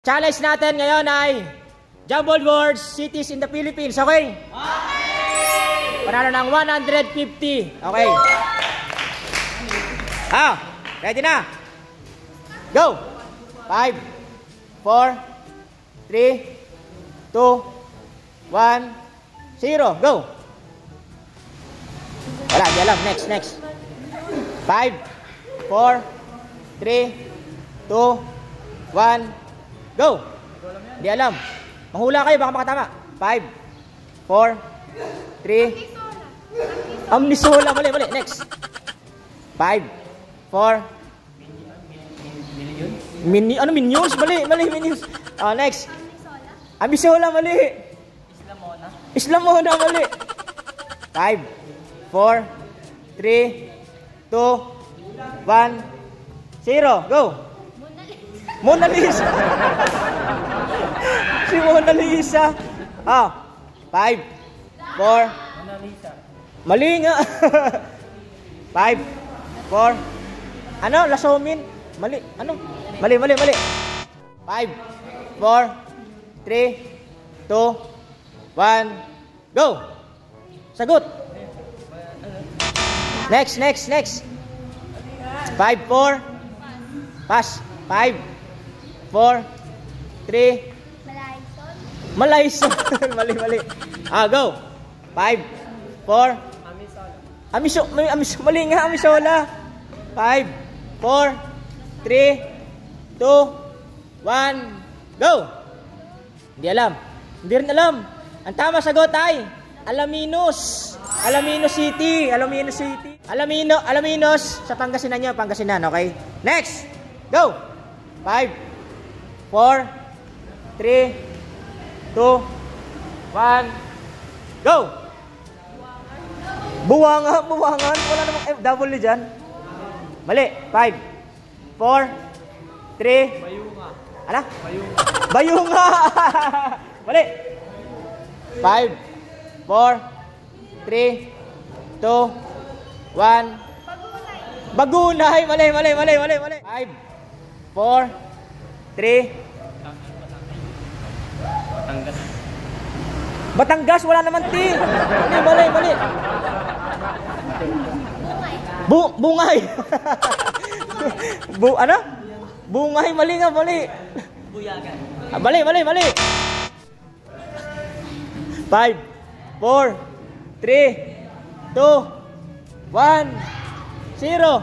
Challenge natin ngayon ay jumbled words, cities in the Philippines, okay? Panalo ng 150. Okay. Ready na? Go! 5, 4, 3, 2, 1, 0. Go! Wala, di alam. Next. 5, 4, 3, 2, 1, go! Di alam. Mahula kayo, baka makatama. 5, 4, 3. Amnisola. Mali. Next. 5, 4. Minions? Mali, Minions. Next. Amnisola, mali. Islamona, mali. 5, 4, 3, 2, 1, 0. Go! Mona Lisa. Si Mona Lisa. 5, 4. Mali nga. 5, 4. Ano? Lasomin. Mali. Ano? Mali. 5, 4, 3, 2, 1. Go! Sagot. Next. 5, 4. Pass. 5, 4, 3. Malayson. Mali. Go. 5, 4. Mali nga, Amisola. 5, 4, 3, 2, 1. Go. Hindi alam. Hindi rin alam. Ang tama sagot ay Alaminos City. Alaminos sa Pangasinan nyo. Pangasinan, okay? Next. Go. 5, 4, 3, 2, 1, go! Buwangan. Wala namang FW dyan. Mali. 5, 4, 3. Ano? Bayunga. Mali. 5, 4, 3, 2, 1. Bagunay. Mali. 5, 4, 3. Batangas, wala naman T. Mali. Bungay. Ano? Bungay, mali. Buyagan. Mali. 5, 4, 3, 2, 1, 0.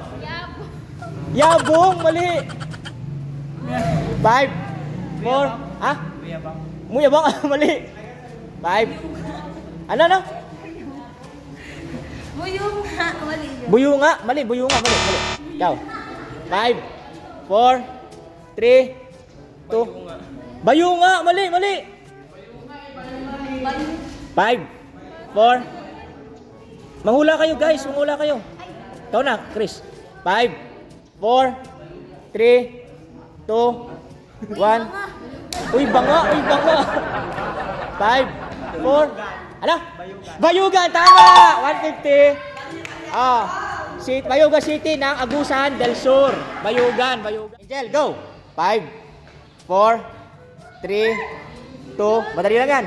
Yabong, mali. 5, 4, Muyabang, mali. 5. Ano? Buyunga, mali. Ikaw. 5, 4, 3, 2. Bayunga, mali. 5, 4. Manghula kayo, guys. Ikaw na, Chris. 5, 4, 3, 2, 1. Uy, banga. 5, 4. Ano? Bayugan, tama! 150. Bayugan City ng Agusan del Sur. Bayugan. Angel, go! 5, 4, 3, 2. Madali lang yan.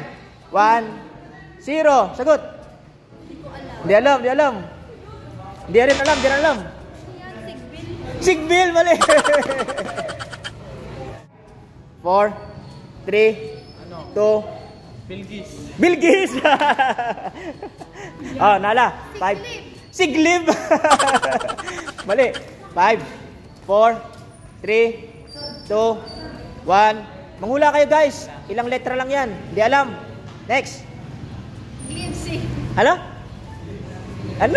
1, 0. Sagot. Hindi alam. Hindi rin alam. Sigbil, mali. 4, 3, 2. Bilgis. Nala. 5. Siglib. Mali. 5, 4, 3, 2, 1. Manghula kayo, guys. Ilang letra lang yan. Hindi alam. Next. Lipsig. Ano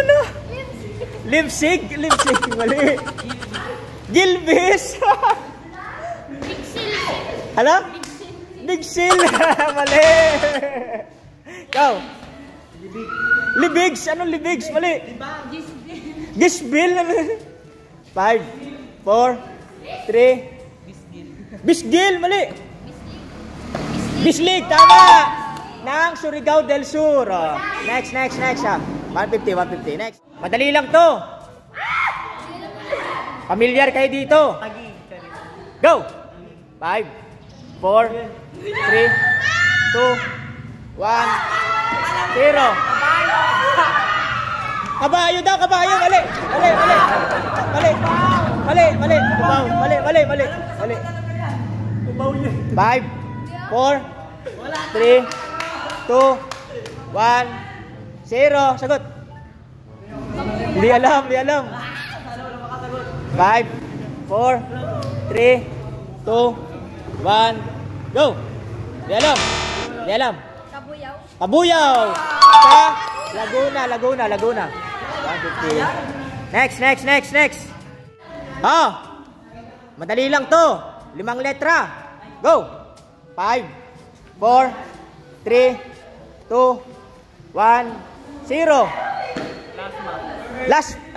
na? Lipsig. Mali. Gilbis. Ano? Big Seal. Mali. Go. Libigs. Anong libigs? Mali. Gisbil. 5, 4, 3. Bisgil. Mali. Bislig. Tama. Nang Surigao del Sur. Next. 150. Next. Madali lang to. Pamilyar kayo dito. Go. 5, 1, 0. Kabayo daw, kabayo. Mali. Mali, mali. Mali. Mali, mali. Kubaw. Mali, mali, mali. Mali. 5, 4, 3, 2, 1, 0. Sagot. Hindi alam, hindi alam. 5, 4, 3, 2, 1, go. Hindi alam. Hindi alam. Kabuyaw. Kabuyaw. Sa Laguna, Laguna, Laguna. 150. Next, next, next, next. Oh. Madali lang to. 5 letra. Go. 5, 4, 3, 2, 1, 0.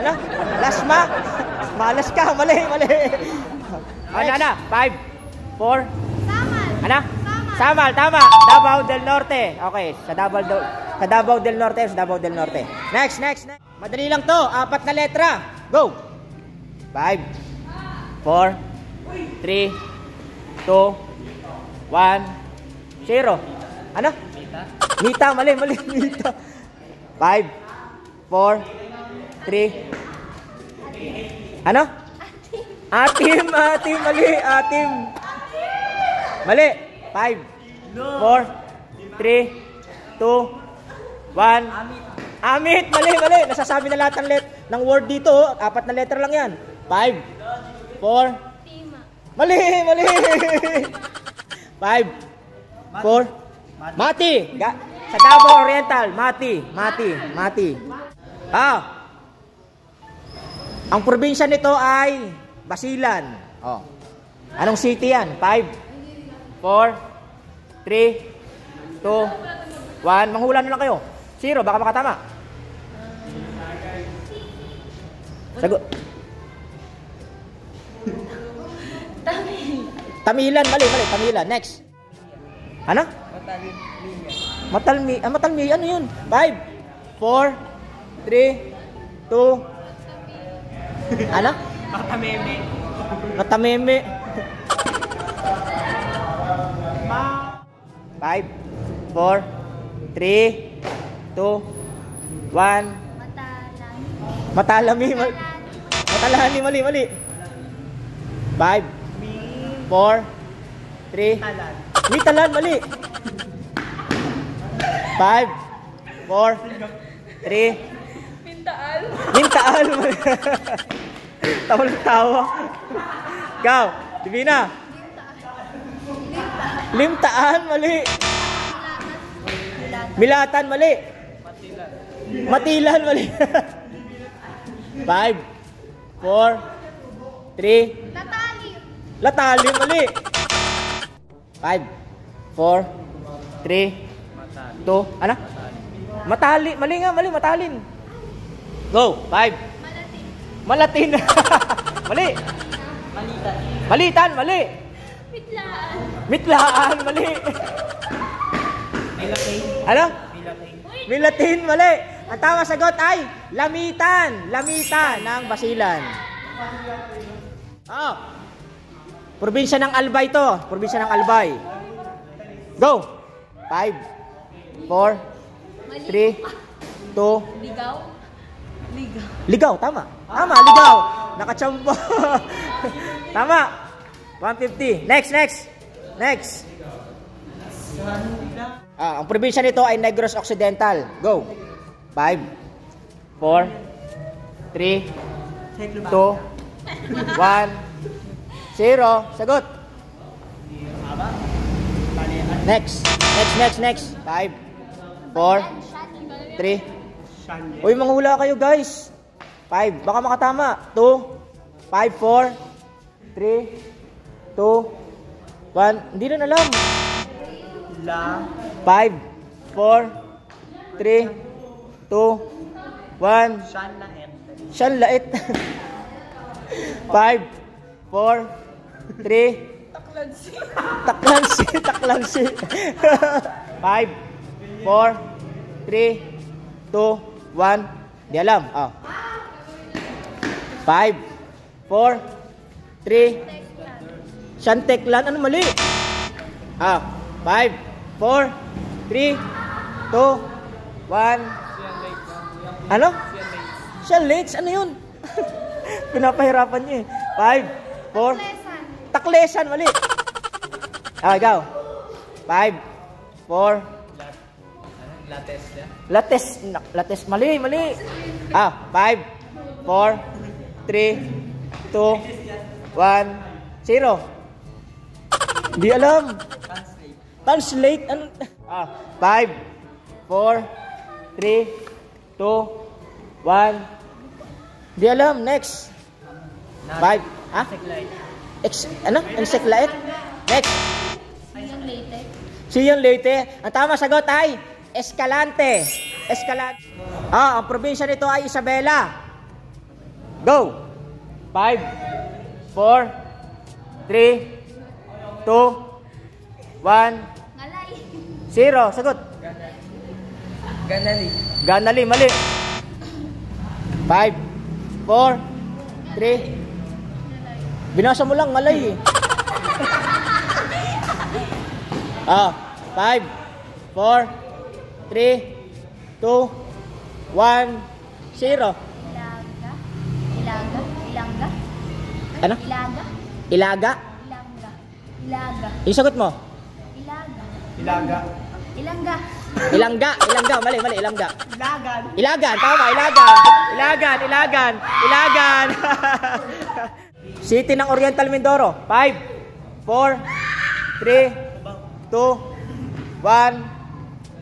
Ano? Lasma? Malas ka. Mali, mali. Ano, ano? 5, 4. Samal. Ano? Samal, tama. Davao del Norte. Okay, sa Davao del Norte, sa Davao del Norte. Next, next, next. Madali lang to. 4 na letra. Go. 5, 4, 3, 2, 1, 0. Ano? Mita, mali, mali. Mita. 5, 4, 3. Ano? Atim, atim, mali, atim. Mali. 5, 4, 3, 2, 1. Amit, mali, mali. Nasasabi na lahat ng word dito. 4 na letter lang yan. 5, 4. Tima. Mali, mali. 5, 4. Mati. Sa Davao Oriental, Mati, Mati, Mati. Ang probinsya nito ay Basilan. Oh. Anong city yan? 5, 4, 3, 2, 1. Manghula na lang kayo. 0, baka makatama. Sagot. Tamilan, mali, mali. Tamilan. Next. Ano? Matalmi. Matalmi. Ano yun? 5, 4, 3, 2. Ano? Matameme. Matameme. 5, 4, 3, 2, 1. Matalami. Matalami. Matalani, mali, mali. 5, 4, 3. Mitalan, mali. 5, 4, 3. Pintaal. Mintaal, mali. Tawa ng tawa. Ikaw, Divina. Limtaan, mali. Milatan, mali. Matilan, mali. 5, 4, 3. Natali. Latali, mali. 5, 4, 3, 2. Ano? Matali. Mali nga, mali. Matalin. Go. 5. Malating. Malatin. Mali. Malitan, mali. Pitlaan. Mitlaan, mali. Ano? Milatin, mali. Ang tama sagot ay lamitan. Lamitan ng Basilan. Oh. Probinsya ng Albay to. Probinsya ng Albay. Go. 5, 4, 3, 2. Ligaw. Ligaw. Ligaw, tama. Tama, ligaw. Nakachamba. Tama. 150. Next, next. Next. Ang probinsya nito ay Negros Occidental. Go. 5, 4, 3, 2, 1, 0. Sagot. Next. Next, next, next. 5, 4, 3. Uy, manghula kayo guys. 5. Baka makatama. 2, 5, 4, 3, 2, 1. Hindi rin alam. 5, 4, 3, 2, 1. Siyan lait. 5, 4, 3. Taklansi. Taklansi. 5, 4, 3, 2, 1. Di alam. 5, 4, 3. Shanteklan. Ano mali? Ah, 5, 4, 3, 2, 1. Ano? Siya late. Ano yun? Pinapahirapan niya eh. 5, 4. Taklesan. Mali. Ah, ikaw. 5, 4. Lates. Mali. Ah, 5, 4, 3, 2, 1, 0. Di alam. Translate. Ano? Ah, 5, 4, 3, 2, 1. Di alam. Next. 5. Ha? Ano? Insect light? Next. Siyang Leyte. Ang tama sagot ay Escalante. Ah, ang probinsya nito ay Isabela. Go. 5, 4, 3, 2, 1, Ngalay. 0. Sagot. Ganali. Mali. 5, 4, 3. Binasa mo lang, Ngalay eh. Ah, 5, 4, 3, 2, 1, 0. Ilangga. Ano? Ilaga? Ilaga. Yung sagot mo? Ilangga. Ilangga. Mali. Ilangga. Ilagan. Tama, Ilagan. City ng Oriental Mindoro. 5, 4, 3, 2, 1,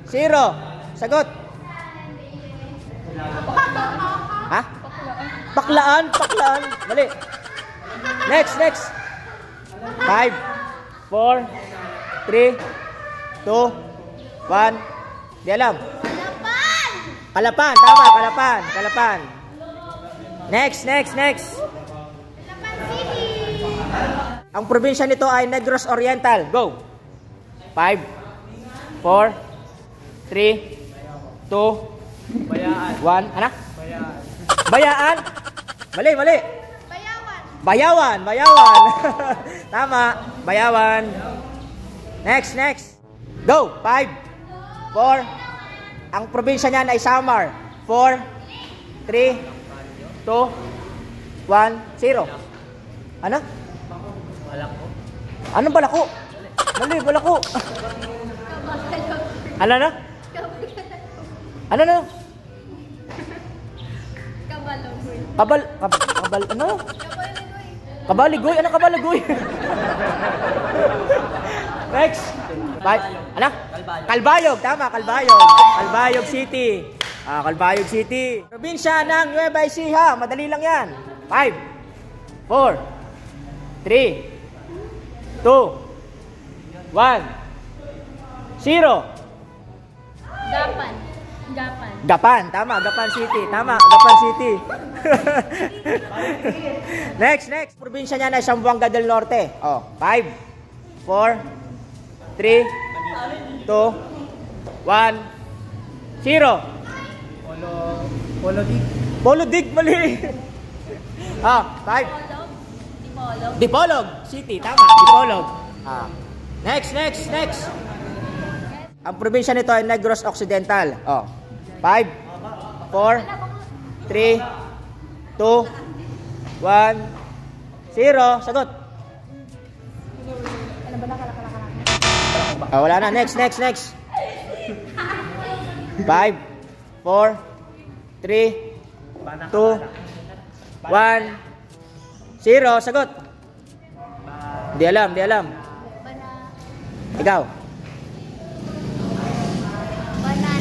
0. Sagot. Ha? Paklaan. Mali. Next. 5, 4, 3, 2, 1. Di alam. Kalapan. Tama, Kalapan. Next. City. Ang probinsya nito ay Negros Oriental. Go. 5, 4, 3, 2, 1. Ano? Bayaan. Mali. Bayawan. Tama. Bayawan. Next. Go. 5, 4. Ang probinsya niyan ay Samar. 4, 3, 2, 1, 0. Ano? Anong balako? Mali, balako. Ano na? Ano? Kabaligoy. Ano kabaligoy? Next. Ano? Kalbayog. Tama, Kalbayog City. Kalbayog City. Probinsya ng Nueva Ecija. Madali lang yan. 5, 4, 3, 2, 1, 0. Gapan. Tama, Gapan City. Next. Probinsya niya na Zamboanga del Norte. 5, 4, 3, 2, 1, 0. Polodig. Mali. 5. Dipolog City. Tama, Dipolog. Next. Ang probinsya nito ay Negros Occidental. 5, 4, 3, 2, 1, 0. Sagot. Wala na. Next. 5, 4, 3, 2, 1, 0. Sagot. Di alam. Ikaw.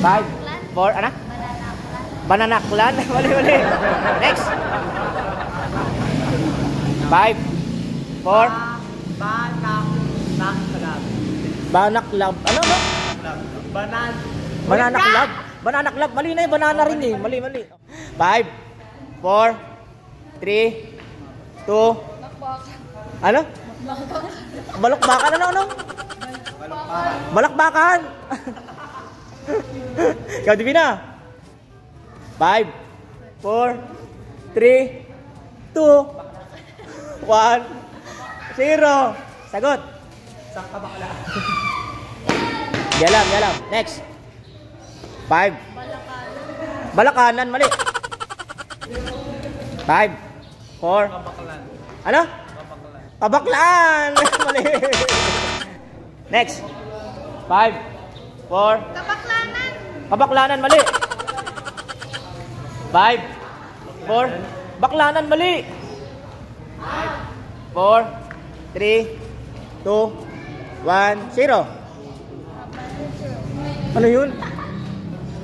5, 4, ano? Bananaklan. Mali. Next. 5, 4. Banaklab. Ano? Bananaklab. Mali na yung banana rin eh. Mali. 5, 4, 3, 2. Ano? Balakbakan. Ano? Balakbakan. Ikaw, Divina. 5, 4, 3, 2, 1, 0. Sagot. Saka bakla. Di alam. Next. 5. Balakanan, mali. 5, 4. Ano? Kabaklaan. Mali. Next. 5, 4. Kabaklanan, mali. 5, 4. Baklanan, mali. 4, 3, 2, 1, 0. Ano yun?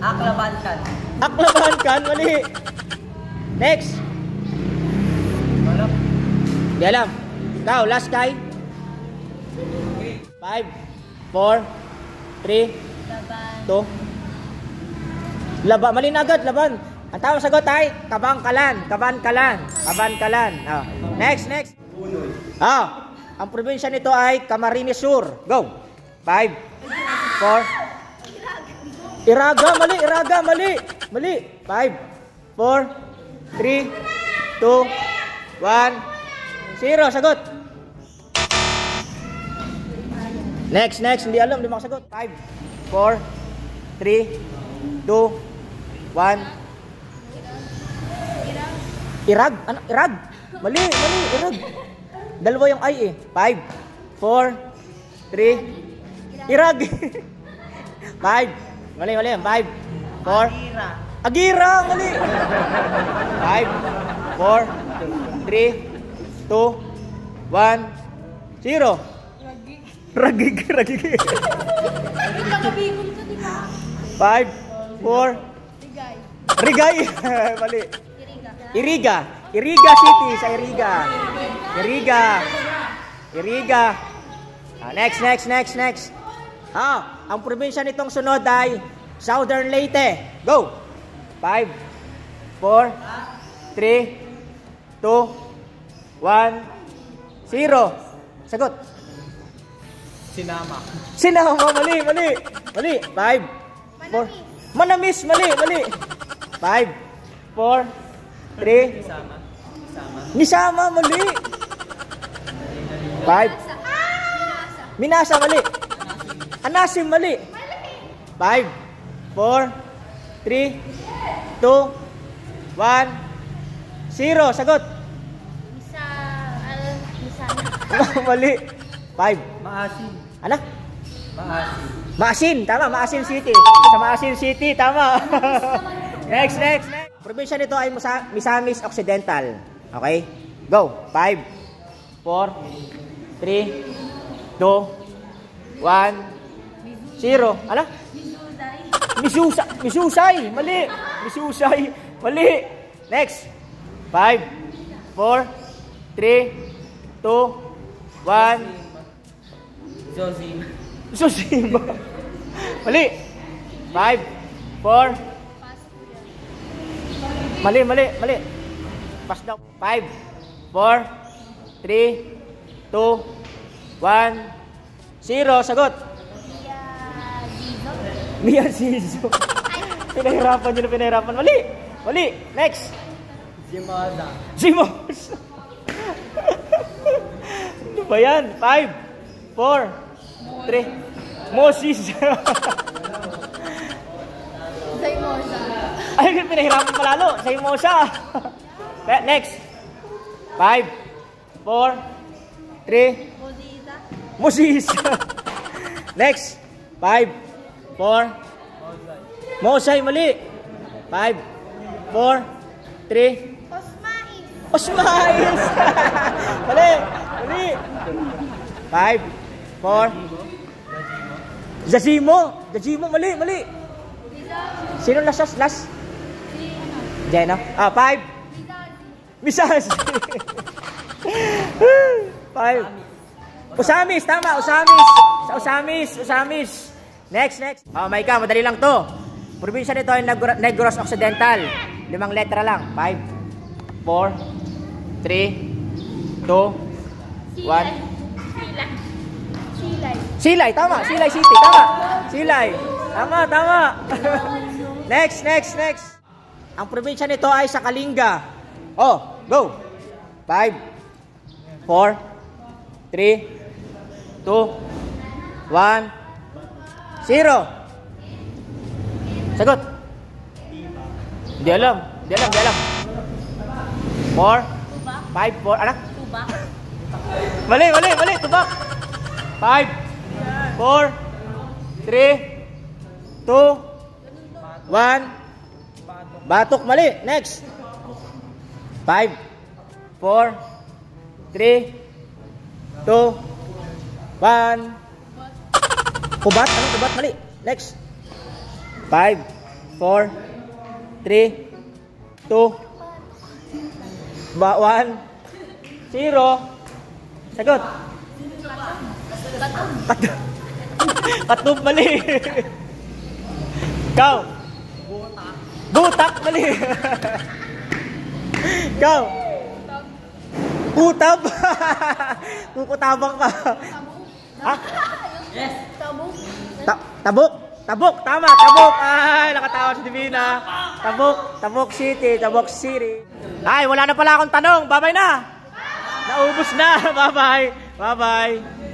Aklabankan. Aklabankan, mali. Next. Di alam. Ikaw, last guy. 5, 4, 3, 2. Laba, mali na agad, laban. Ang tawag sagot ay kabangkalan. Oh. Next. Ang probinsya nito ay Camarines Sur. Go. 5, 4. Iraga, mali. 5, 4, 3, 2, 1, 0. Sagot. Next. Hindi alam, hindi makasagot. 5, 4, 3, 2, 1. Irag. Ano? Irag. Mali. Irag. Dalawa yung I eh. 5, 4, 3. Irag. 5. Mali. 5, 4. Agira. Mali. 5, 4, 3, 2, 1, 0. Ragig. 5, 4. Rigay. Mali. Iriga City sa Iriga. Next. Ang probinsya nitong sunod ay Southern Leyte. Go. 5, 4, 3, 2, 1, 0. Sagot. Sinama. Mali. 5, 4. Manamis, mali. 5, 4, 3. Nisama, mali. 5. Minasa, mali. Anasim, mali. 5, 4, 3, 2, 1, 0. Sagot. Mali. 5. Maasin. Ano? Maasin. Tama. Maasin City. Sa Maasin City, tama. Next. Probinsya nito ay Misamis Occidental. Okay? Go. 5, 4, 3, 2, 1, 0. Ano? Misusay. Mali. Next. 5, 4, 3, 2, 1. Zosima. Mali. 5, 4. Mali. Pass daw. 5, 4, 3, 2, 1, 0. Sagot. Mia Zizo. Pinahirapan. Mali. Next. Zimosa. Ano ba yan? 5, 4, 3. Moses. Ay, pinahirapan palalo. Zimosa. Next. 5, 4, 3. Moses. Next. 5, 4. Mosay, mali. 5, 4, 3. Osmais. Mali. 5, 4. Zazimo, mali. Sino last? Jeno. 5. Misas. 5. Usamis, tama. Usamis. Next. Maika, madali lang to. Probinsya nito ay Negros Occidental. 5 letra lang. 5, 4, 3, 2, 1. Silay, tama. Silay City, tama. Silay. Tama. Next. Ang probinsya nito ay sa Kalinga. Oh, go. 5, 4, 3, 2, 1, 0. Sagot. Hindi alam. 4, 5, 4. Anak? Tubak. Mali. Tubak. 5, 4, 3, 2, 1. Batok. Mali. Next. 5, 4, 3, 2, 1. Kubat. Anong kubat? Mali. Next. 5, 4, 3, 2, 1, 0. Sagot. Katup. Mali. Ikaw. Butak. Mali. Ikaw. Kutab. Kukutabang ka. Ha? Yes. Tabuk. Tabuk. Tama, Tabuk. Ay, nakatawa si Divina. Tabuk City. Ay, wala na pala akong tanong. Bye-bye na. Naubos na. Bye-bye.